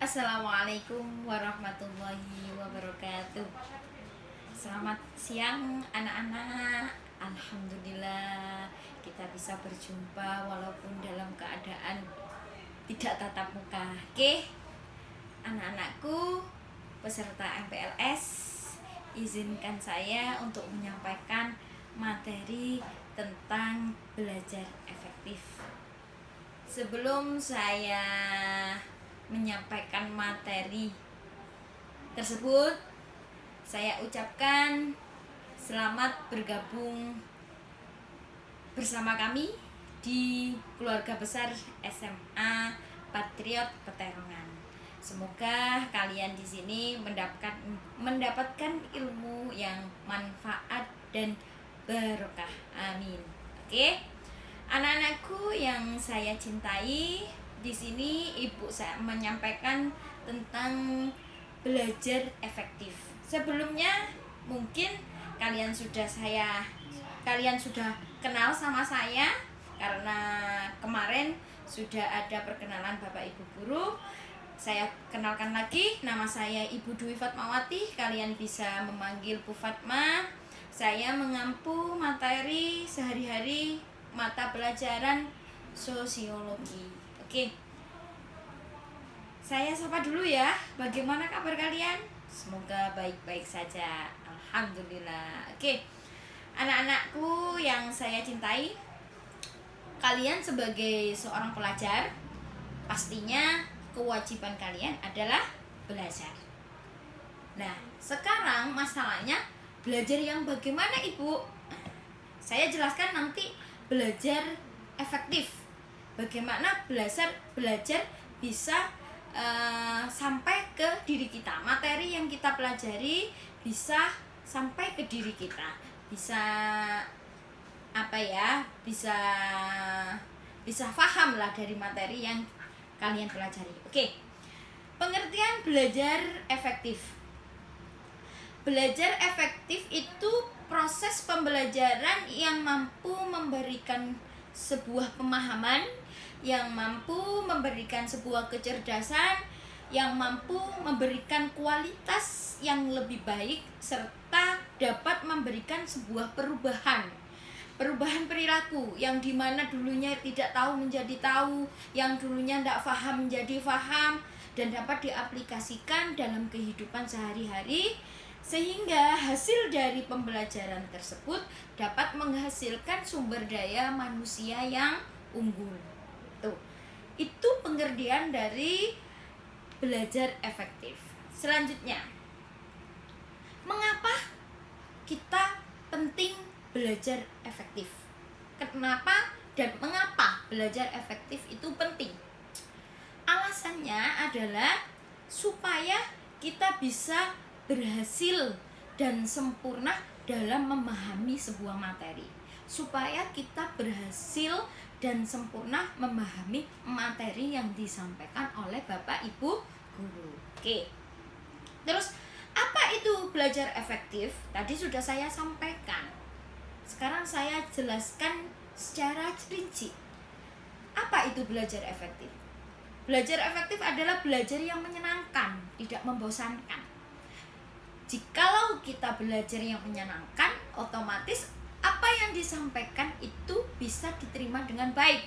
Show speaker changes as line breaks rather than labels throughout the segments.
Assalamualaikum warahmatullahi wabarakatuh. Selamat siang anak-anak. Alhamdulillah kita bisa berjumpa walaupun dalam keadaan tidak tatap muka. Oke, anak-anakku peserta MPLS, izinkan saya untuk menyampaikan materi tentang belajar efektif. Sebelum saya menyampaikan materi tersebut, saya ucapkan selamat bergabung bersama kami di keluarga besar SMA Patriot Peterongan. Semoga kalian di sini mendapatkan ilmu yang manfaat dan barokah. Amin. Oke. Anak-anakku yang saya cintai, di sini ibu saya menyampaikan tentang belajar efektif. Sebelumnya mungkin kalian sudah kenal sama saya karena kemarin sudah ada perkenalan Bapak Ibu guru. Saya kenalkan lagi, nama saya Ibu Dwi Fatmawati. Kalian bisa memanggil Bu Fatma. Saya mengampu materi sehari-hari mata pelajaran sosiologi. Oke. Saya sapa dulu ya. Bagaimana kabar kalian? Semoga baik-baik saja. Alhamdulillah. Oke. Anak-anakku yang saya cintai, kalian sebagai seorang pelajar, pastinya kewajiban kalian adalah belajar. Nah, sekarang masalahnya belajar yang bagaimana, Ibu? Saya jelaskan nanti belajar efektif. Bagaimana belajar bisa sampai ke diri kita. Materi yang kita pelajari bisa sampai ke diri kita. Bisa bisa paham lah dari materi yang kalian pelajari. Oke. Pengertian belajar efektif. Belajar efektif itu proses pembelajaran yang mampu memberikan sebuah pemahaman, yang mampu memberikan sebuah kecerdasan, yang mampu memberikan kualitas yang lebih baik, serta dapat memberikan sebuah perubahan perilaku, yang dimana dulunya tidak tahu menjadi tahu, yang dulunya tidak paham menjadi paham, dan dapat diaplikasikan dalam kehidupan sehari-hari, sehingga hasil dari pembelajaran tersebut dapat menghasilkan sumber daya manusia yang unggul. Itu pengertian dari belajar efektif. Selanjutnya, mengapa kita penting belajar efektif? Kenapa dan mengapa belajar efektif itu penting? Alasannya adalah supaya kita bisa berhasil dan sempurna dalam memahami sebuah materi. Supaya kita berhasil dan sempurna memahami materi yang disampaikan oleh Bapak Ibu guru. Oke. Terus apa itu belajar efektif? Tadi sudah saya sampaikan. Sekarang saya jelaskan secara rinci. Apa itu belajar efektif? Belajar efektif adalah belajar yang menyenangkan, tidak membosankan. Jikalau kita belajar yang menyenangkan, otomatis apa yang disampaikan itu bisa diterima dengan baik.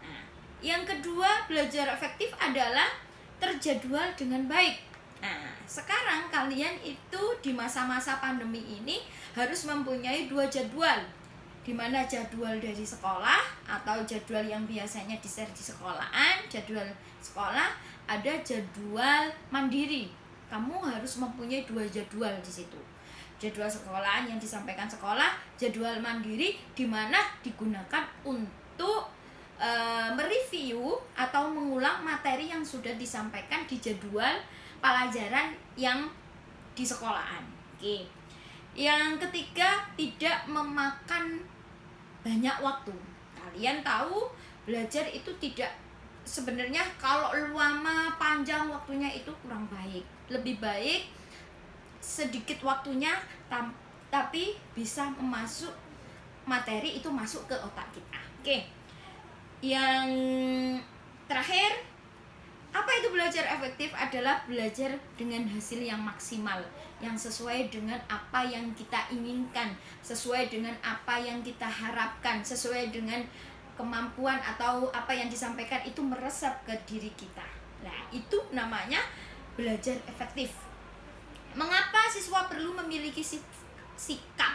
Nah, yang kedua, belajar efektif adalah terjadwal dengan baik. Nah, sekarang kalian itu di masa-masa pandemi ini harus mempunyai 2 jadwal, di mana jadwal dari sekolah atau jadwal yang biasanya di-share di sekolahan, jadwal sekolah, ada jadwal mandiri. Kamu harus mempunyai 2 jadwal di situ. Jadwal sekolahan yang disampaikan sekolah, jadwal mandiri di mana digunakan untuk mereview atau mengulang materi yang sudah disampaikan di jadwal pelajaran yang di sekolahan. Oke. Yang ketiga, tidak memakan banyak waktu. Kalian tahu belajar itu tidak, sebenarnya kalau lama panjang waktunya itu kurang baik. Lebih baik sedikit waktunya tapi bisa materi itu masuk ke otak kita. Oke. Yang terakhir, Apa itu belajar efektif? Adalah belajar dengan hasil yang maksimal, yang sesuai dengan apa yang kita inginkan, sesuai dengan apa yang kita harapkan, sesuai dengan kemampuan atau apa yang disampaikan itu meresap ke diri kita. Nah, itu namanya belajar efektif. Mengapa siswa perlu memiliki sikap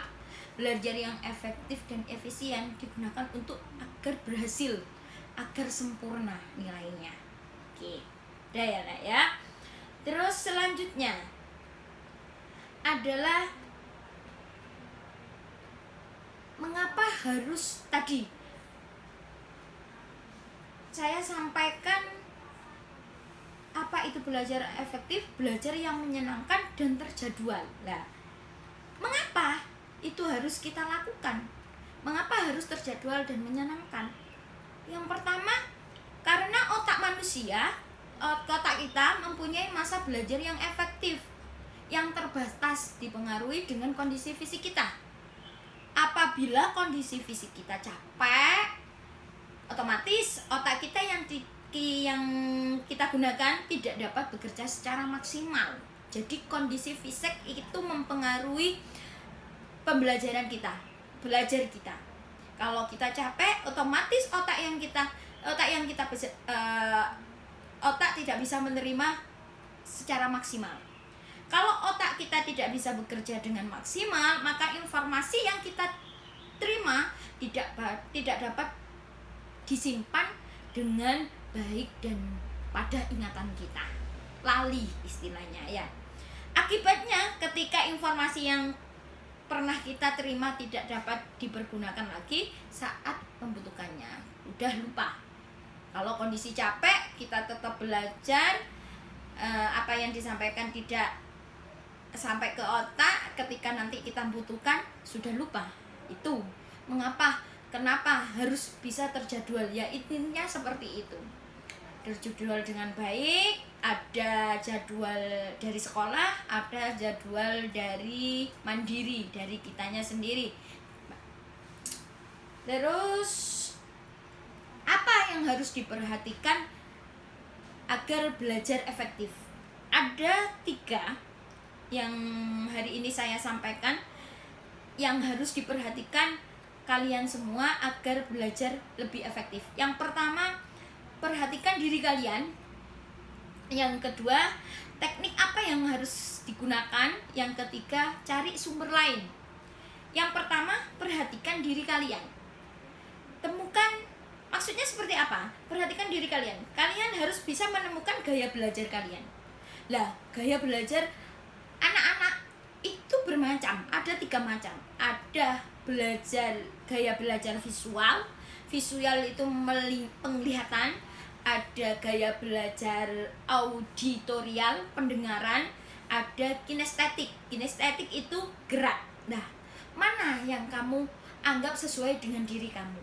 belajar yang efektif dan efisien? Digunakan untuk agar berhasil, agar sempurna nilainya. Oke, udah ya Nak ya. Terus selanjutnya adalah mengapa harus tadi saya sampaikan apa itu belajar efektif, belajar yang menyenangkan dan terjadwal. Nah, mengapa itu harus kita lakukan? Mengapa harus terjadwal dan menyenangkan? Yang pertama, karena otak manusia, otak kita mempunyai masa belajar yang efektif, yang terbatas dipengaruhi dengan kondisi fisik kita. Apabila kondisi fisik kita capek, otomatis otak kita yang kita gunakan tidak dapat bekerja secara maksimal. Jadi kondisi fisik itu mempengaruhi pembelajaran kita, belajar kita. Kalau kita capek, otomatis otak tidak bisa menerima secara maksimal. Kalau otak kita tidak bisa bekerja dengan maksimal, maka informasi yang kita terima tidak dapat disimpan dengan baik dan pada ingatan kita. Lali istilahnya ya. Akibatnya ketika informasi yang pernah kita terima tidak dapat dipergunakan lagi saat membutuhkannya, udah lupa. Kalau kondisi capek, kita tetap belajar, apa yang disampaikan tidak sampai ke otak, ketika nanti kita butuhkan sudah lupa. Itu kenapa harus bisa terjadwal, ya intinya seperti itu. Terjadwal dengan baik, ada jadwal dari sekolah, ada jadwal dari mandiri, dari kitanya sendiri. Terus apa yang harus diperhatikan agar belajar efektif? Ada 3 yang hari ini saya sampaikan yang harus diperhatikan kalian semua agar belajar lebih efektif. Yang pertama, perhatikan diri kalian. Yang kedua, teknik apa yang harus digunakan. Yang ketiga, cari sumber lain. Yang pertama, perhatikan diri kalian. Temukan, maksudnya seperti apa? Perhatikan diri kalian. Kalian harus bisa menemukan gaya belajar kalian. Lah, gaya belajar anak-anak itu bermacam, ada 3 macam. Ada gaya belajar visual itu penglihatan. Ada gaya belajar auditorial, pendengaran. Ada kinestetik itu gerak. Nah, mana yang kamu anggap sesuai dengan diri kamu?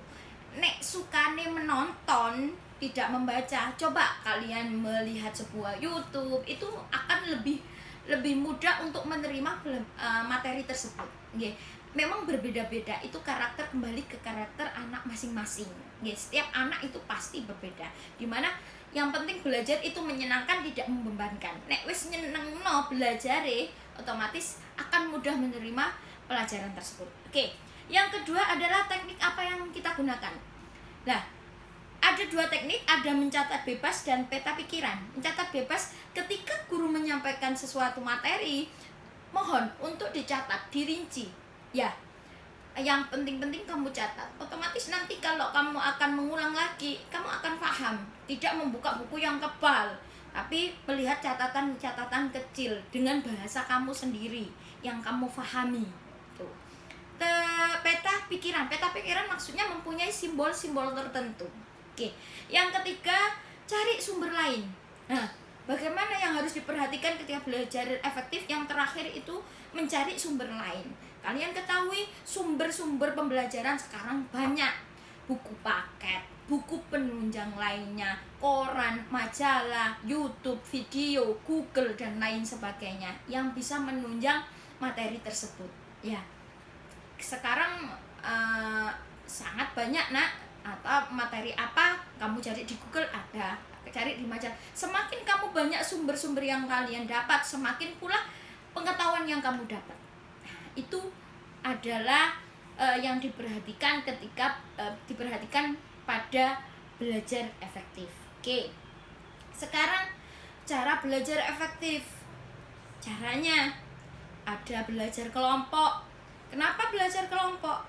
Nek sukane menonton, tidak membaca, coba kalian melihat sebuah YouTube, itu akan lebih mudah untuk menerima materi tersebut. Memang berbeda-beda, itu kembali ke karakter anak masing-masing. Setiap anak itu pasti berbeda. Dimana yang penting belajar itu menyenangkan, tidak membebankan. Nek wis nyenengno belajare, otomatis akan mudah menerima pelajaran tersebut. Oke. Yang kedua adalah teknik apa yang kita gunakan. Nah, ada 2 teknik, ada mencatat bebas dan peta pikiran. Mencatat bebas, ketika guru menyampaikan sesuatu materi, mohon untuk dicatat, dirinci. Ya, yang penting-penting kamu catat. Otomatis nanti kalau kamu akan mengulang lagi, kamu akan paham. Tidak membuka buku yang tebal, tapi melihat catatan-catatan kecil dengan bahasa kamu sendiri yang kamu pahami. Tuh. Peta pikiran maksudnya mempunyai simbol-simbol tertentu. Oke. Yang ketiga, cari sumber lain. Nah, bagaimana yang harus diperhatikan ketika belajar efektif? Yang terakhir itu mencari sumber lain. Kalian ketahui sumber-sumber pembelajaran sekarang banyak. Buku paket, buku penunjang lainnya, koran, majalah, YouTube, video, Google, dan lain sebagainya yang bisa menunjang materi tersebut. Ya, sekarang sangat banyak Nak atau materi apa kamu cari di Google ada, cari di majalah. Semakin kamu banyak sumber-sumber yang kalian dapat, semakin pula pengetahuan yang kamu dapat. Nah, itu adalah yang diperhatikan ketika diperhatikan pada belajar efektif. Oke. Sekarang cara belajar efektif. Caranya ada belajar kelompok. Kenapa belajar kelompok?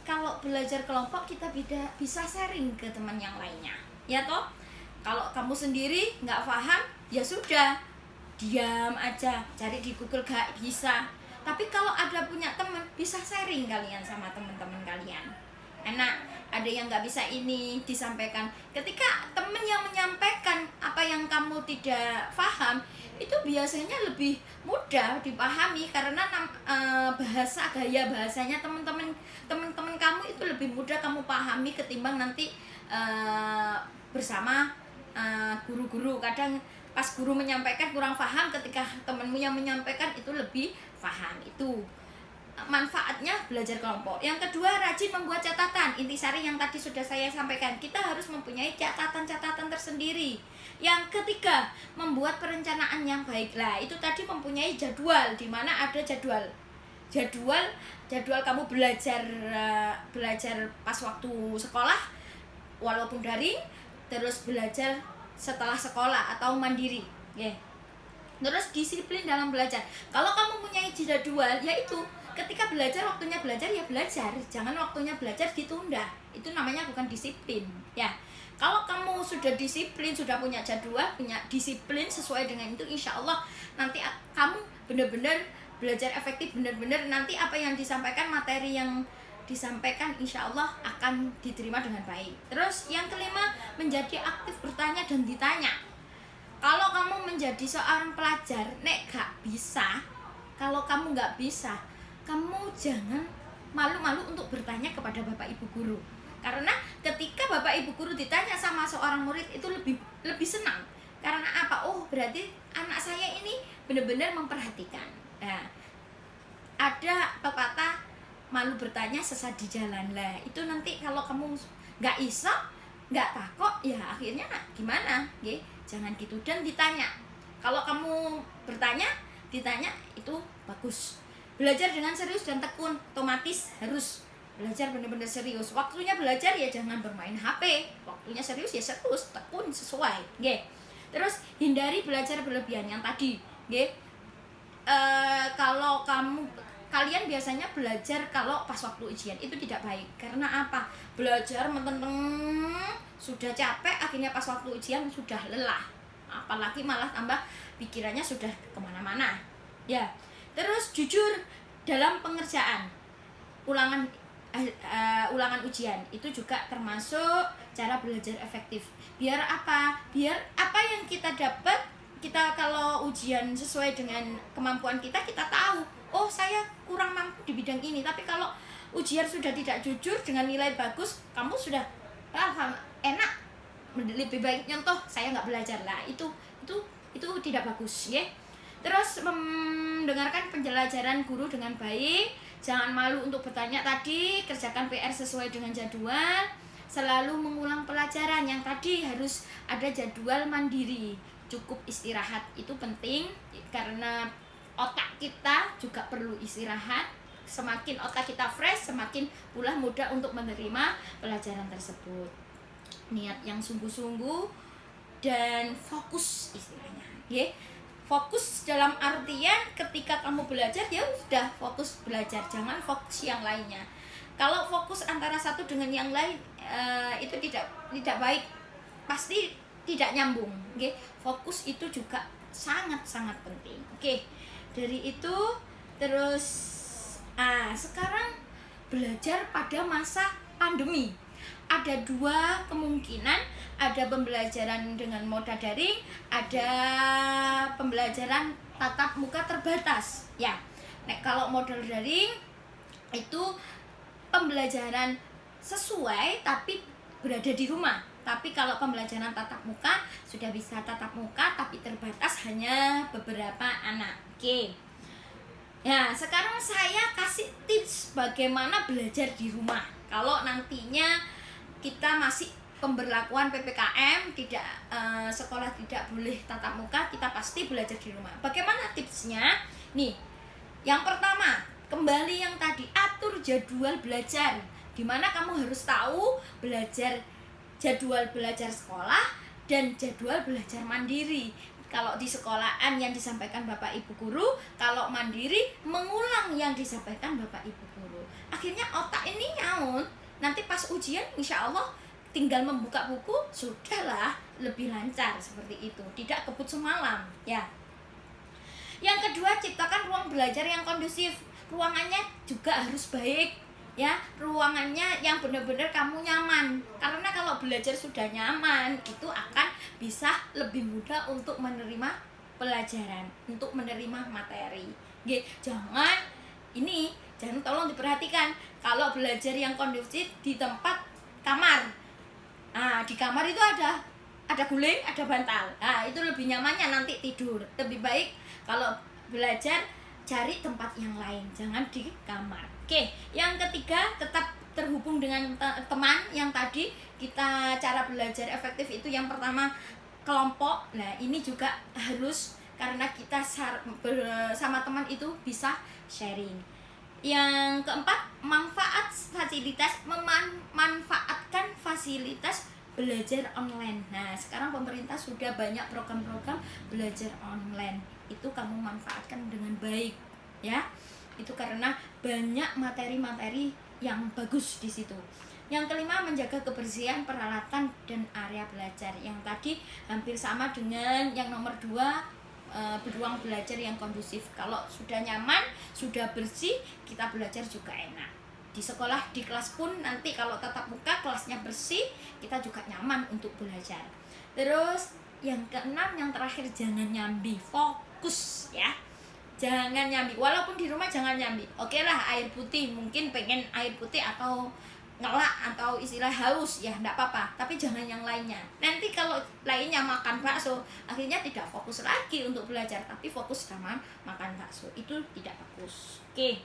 Kalau belajar kelompok kita bisa sharing ke teman yang lainnya, ya toh. Kalau kamu sendiri nggak paham, ya sudah, diam aja, cari di Google gak bisa. Tapi kalau ada punya teman, bisa sharing kalian sama teman-teman kalian. Enak, ada yang nggak bisa ini disampaikan. Ketika teman yang menyampaikan apa yang kamu tidak paham, itu biasanya lebih mudah dipahami karena gaya bahasanya teman-teman kamu itu lebih mudah kamu pahami ketimbang nanti bersama guru-guru. Kadang pas guru menyampaikan kurang paham, ketika temanmu yang menyampaikan itu lebih paham. Itu manfaatnya belajar kelompok. Yang kedua, rajin membuat catatan. Intisari yang tadi sudah saya sampaikan, kita harus mempunyai catatan-catatan tersendiri. Yang ketiga, membuat perencanaan yang baik. Lah, itu tadi mempunyai jadwal, di mana ada jadwal kamu belajar pas waktu sekolah walaupun daring, terus belajar setelah sekolah atau mandiri, ya. Terus disiplin dalam belajar. Kalau kamu punya jadwal, yaitu ketika belajar, waktunya belajar ya belajar, jangan waktunya belajar ditunda. Itu namanya bukan disiplin, ya. Kalau kamu sudah disiplin, sudah punya jadwal, punya disiplin sesuai dengan itu, insya Allah nanti kamu benar-benar belajar efektif, benar-benar nanti apa yang disampaikan, materi yang disampaikan insya Allah akan diterima dengan baik. Terus yang kelima, menjadi aktif bertanya dan ditanya. Kalau kamu menjadi seorang pelajar, nek gak bisa, kalau kamu gak bisa, kamu jangan malu-malu untuk bertanya kepada Bapak Ibu guru. Karena ketika Bapak Ibu guru ditanya sama seorang murid itu lebih senang. Karena apa? Oh, berarti anak saya ini benar-benar memperhatikan. Nah, ada pepatah malu bertanya sesat di jalan. Lah, itu nanti kalau kamu nggak iso, nggak takut, ya akhirnya gimana? Nggih, jangan gitu. Dan ditanya. Kalau kamu bertanya, ditanya, itu bagus. Belajar dengan serius dan tekun, otomatis harus belajar benar-benar serius. Waktunya belajar ya jangan bermain HP. Waktunya serius ya serius, tekun sesuai, nggih. Terus hindari belajar berlebihan yang tadi, nggih. Kalau kalian biasanya belajar kalau pas waktu ujian itu tidak baik. Karena apa? Belajar menteng sudah capek, akhirnya pas waktu ujian sudah lelah. Apalagi malah tambah pikirannya sudah kemana-mana. Ya. Terus jujur dalam pengerjaan. Ulangan ujian itu juga termasuk cara belajar efektif. Biar apa? Biar apa yang kita dapat, kita kalau ujian sesuai dengan kemampuan kita tahu, oh saya kurang mampu di bidang ini. Tapi kalau ujian sudah tidak jujur dengan nilai bagus, kamu sudah enak, lebih baik nyontoh saya nggak belajar lah. Itu tidak bagus, ya. Terus mendengarkan penjelajaran guru dengan baik, jangan malu untuk bertanya tadi, kerjakan PR sesuai dengan jadwal, selalu mengulang pelajaran. Yang tadi harus ada jadwal mandiri, cukup istirahat, itu penting karena otak kita juga perlu istirahat. Semakin otak kita fresh, semakin pula mudah untuk menerima pelajaran tersebut. Niat yang sungguh-sungguh dan fokus istilahnya, ya. Fokus dalam artian ketika kamu belajar ya sudah fokus belajar, jangan fokus yang lainnya. Kalau fokus antara satu dengan yang lain itu tidak baik, pasti tidak nyambung. Okay? Fokus itu juga sangat-sangat penting. Oke. Dari itu terus sekarang belajar pada masa pandemi. Ada dua kemungkinan, ada pembelajaran dengan moda daring, ada pembelajaran tatap muka terbatas. Ya, kalau model daring itu pembelajaran sesuai tapi berada di rumah. Tapi kalau pembelajaran tatap muka sudah bisa tatap muka tapi terbatas hanya beberapa anak. Oke. Ya, sekarang saya kasih tips bagaimana belajar di rumah. Kalau nantinya kita masih pemberlakuan PPKM, tidak sekolah tidak boleh tatap muka, kita pasti belajar di rumah. Bagaimana tipsnya? Nih, yang pertama, kembali yang tadi, atur jadwal belajar. Dimana kamu harus tahu jadwal belajar sekolah dan jadwal belajar mandiri. Kalau di sekolahan yang disampaikan Bapak Ibu guru, kalau mandiri mengulang yang disampaikan Bapak Ibu guru. Akhirnya otak ini nyaut. Nanti pas ujian insya Allah tinggal membuka buku, sudahlah lebih lancar seperti itu. Tidak kebut semalam, ya. Yang kedua, ciptakan ruang belajar yang kondusif. Ruangannya juga harus baik, ya. Ruangannya yang benar-benar kamu nyaman. Karena kalau belajar sudah nyaman, itu akan bisa lebih mudah untuk menerima pelajaran, untuk menerima materi. Jangan tolong diperhatikan. Kalau belajar yang kondusif di tempat kamar, di kamar itu ada guling, ada bantal. Itu lebih nyamannya nanti tidur. Lebih baik kalau belajar cari tempat yang lain, jangan di kamar. Oke, yang ketiga, tetap terhubung dengan teman. Yang tadi kita cara belajar efektif itu yang pertama kelompok. Nah, ini juga harus, karena kita bersama teman itu bisa sharing. Yang keempat, memanfaatkan fasilitas belajar online. Nah, sekarang pemerintah sudah banyak program-program belajar online. Itu kamu manfaatkan dengan baik, ya. Itu karena banyak materi-materi yang bagus di situ. Yang kelima, menjaga kebersihan peralatan dan area belajar. Yang tadi hampir sama dengan yang nomor 2, beruang belajar yang kondusif. Kalau sudah nyaman, sudah bersih, kita belajar juga enak. Di sekolah, di kelas pun nanti kalau tatap muka, kelasnya bersih, kita juga nyaman untuk belajar. Terus yang keenam, yang terakhir, jangan nyambi, fokus, ya. Jangan nyambi, walaupun di rumah jangan nyambi. Oke lah, air putih, mungkin pengen air putih atau ngelak atau istilah haus, ya enggak apa-apa, tapi jangan yang lainnya. Nanti kalau lainnya makan bakso, akhirnya tidak fokus lagi untuk belajar, tapi fokus sama makan bakso. Itu tidak bagus. Oke.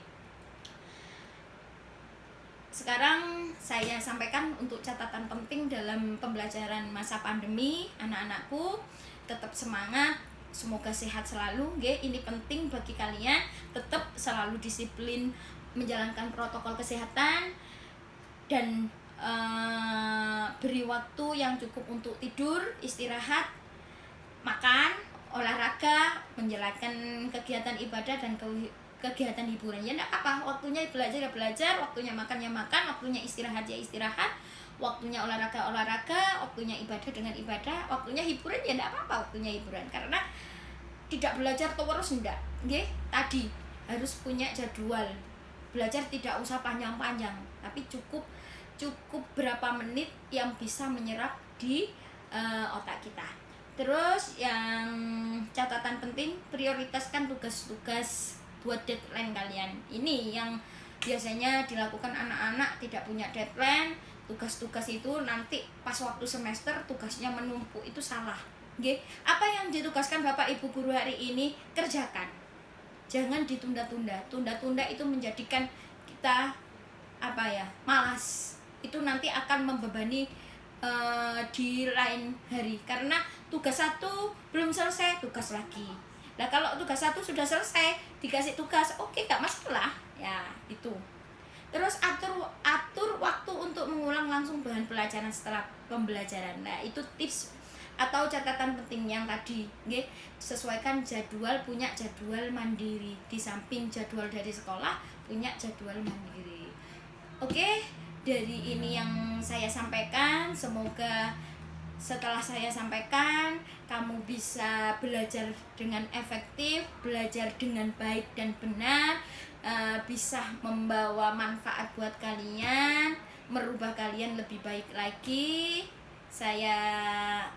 Sekarang saya sampaikan untuk catatan penting dalam pembelajaran masa pandemi. Anak-anakku tetap semangat, semoga sehat selalu. Ini penting bagi kalian, tetap selalu disiplin menjalankan protokol kesehatan dan beri waktu yang cukup untuk tidur, istirahat, makan, olahraga, menjalankan kegiatan ibadah dan kegiatan hiburan. Ya enggak apa, waktunya belajar ya belajar, waktunya makan ya makan, waktunya istirahat ya istirahat, waktunya olahraga, waktunya ibadah dengan ibadah, waktunya hiburan ya enggak apa-apa, waktunya hiburan. Karena tidak belajar terus enggak. Tadi harus punya jadwal. Belajar tidak usah panjang-panjang, tapi cukup berapa menit yang bisa menyerap di otak kita. Terus yang catatan penting, prioritaskan tugas-tugas buat deadline kalian. Ini yang biasanya dilakukan anak-anak tidak punya deadline. Tugas-tugas itu nanti pas waktu semester tugasnya menumpuk, itu salah. Apa yang ditugaskan Bapak Ibu guru hari ini, kerjakan. Jangan ditunda-tunda. Tunda-tunda itu menjadikan kita malas. Itu nanti akan membebani di lain hari. Karena tugas satu belum selesai, tugas lagi. Nah, kalau tugas satu sudah selesai, dikasih tugas, oke, gak masalah. Ya, itu. Terus atur waktu untuk mengulang langsung bahan pelajaran setelah pembelajaran. Nah, itu tips atau catatan penting yang tadi. Sesuaikan jadwal, punya jadwal mandiri. Di samping jadwal dari sekolah, punya jadwal mandiri. Oke, dari ini yang saya sampaikan, semoga setelah saya sampaikan kamu bisa belajar dengan efektif, belajar dengan baik dan benar, bisa membawa manfaat buat kalian, merubah kalian lebih baik lagi.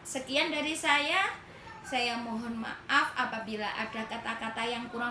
Sekian dari saya mohon maaf apabila ada kata-kata yang kurang